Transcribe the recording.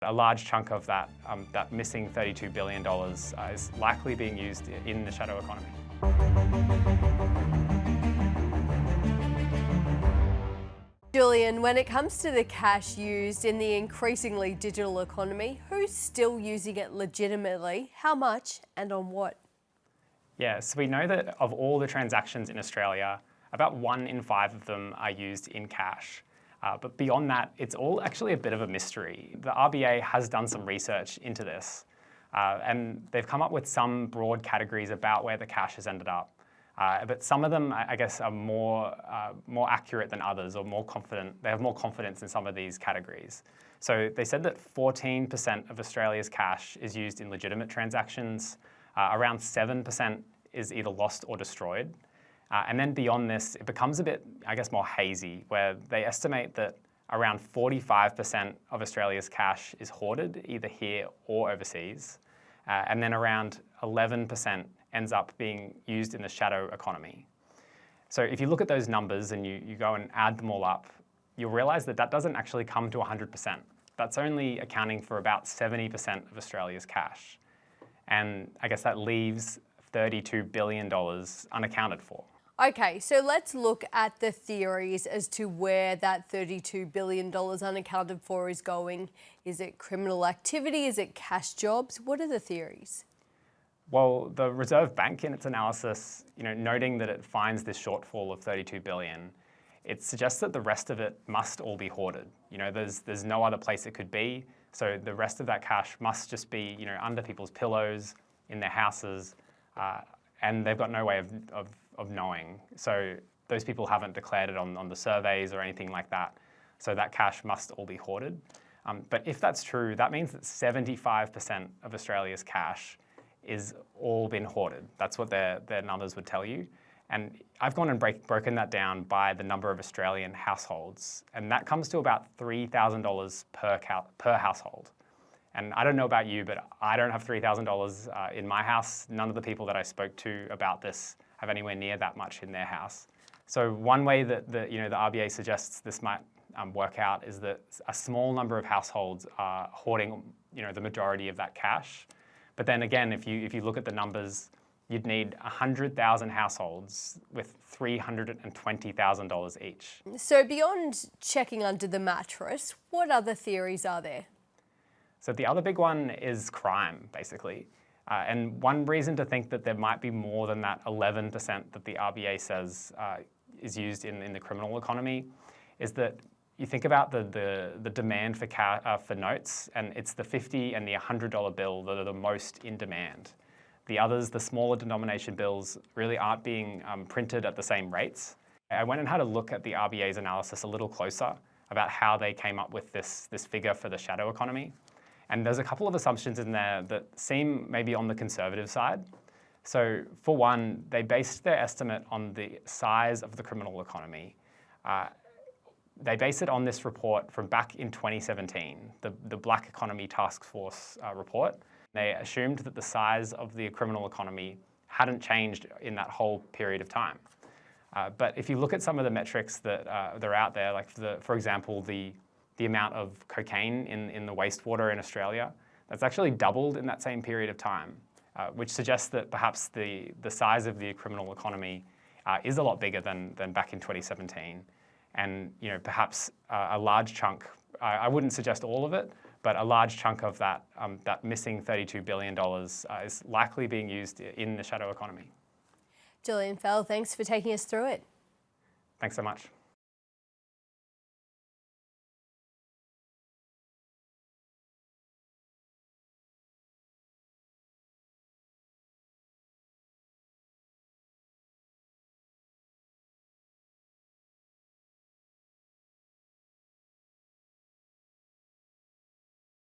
a large chunk of that, that missing $32 billion is likely being used in the shadow economy. Julian, when it comes to the cash used in the increasingly digital economy, who's still using it legitimately, how much and on what? Yeah, so we know that of all the transactions in Australia, about 1 in 5 of them are used in cash. But beyond that, it's all actually a bit of a mystery. The RBA has done some research into this, and they've come up with some broad categories about where the cash has ended up. But some of them, I guess, are more accurate than others, or more confident. They have more confidence in some of these categories. So they said that 14% of Australia's cash is used in legitimate transactions. Around 7% is either lost or destroyed. And then beyond this, it becomes a bit, I guess, more hazy, where they estimate that around 45% of Australia's cash is hoarded, either here or overseas. And then around 11% ends up being used in the shadow economy. So if you look at those numbers and you go and add them all up, you'll realize that that doesn't actually come to 100%. That's only accounting for about 70% of Australia's cash. And I guess that leaves $32 billion unaccounted for. Okay, so let's look at the theories as to where that $32 billion unaccounted for is going. Is it criminal activity? Is it cash jobs? What are the theories? Well, the Reserve Bank, in its analysis, noting that it finds this shortfall of $32 billion, it suggests that the rest of it must all be hoarded. There's no other place it could be, so the rest of that cash must just be, under people's pillows, in their houses, and they've got no way of knowing. So those people haven't declared it on the surveys or anything like that. So that cash must all be hoarded. But if that's true, that means that 75% of Australia's cash is all been hoarded. That's what their numbers would tell you. And I've gone and broken that down by the number of Australian households. And that comes to about $3,000 per household. And I don't know about you, but I don't have $3,000 in my house. None of the people that I spoke to about this have anywhere near that much in their house. So one way that the RBA suggests this might work out is that a small number of households are hoarding the majority of that cash. But then again, if you look at the numbers, you'd need 100,000 households with $320,000 each. So beyond checking under the mattress, what other theories are there? So the other big one is crime, basically. And one reason to think that there might be more than that 11% that the RBA says is used in the criminal economy is that you think about the demand for notes, and it's the $50 and the $100 bill that are the most in demand. The others, the smaller denomination bills, really aren't being printed at the same rates. I went and had a look at the RBA's analysis a little closer about how they came up with this figure for the shadow economy. And there's a couple of assumptions in there that seem maybe on the conservative side. So for one, they based their estimate on the size of the criminal economy. They base it on this report from back in 2017, the Black Economy Task Force report. They assumed that the size of the criminal economy hadn't changed in that whole period of time. But if you look at some of the metrics that are out there, like for example, the amount of cocaine in the wastewater in Australia, that's actually doubled in that same period of time, which suggests that perhaps the size of the criminal economy is a lot bigger than back in 2017. And perhaps a large chunk, I wouldn't suggest all of it, but a large chunk of that missing $32 billion is likely being used in the shadow economy. Julian Fell, thanks for taking us through it. Thanks so much.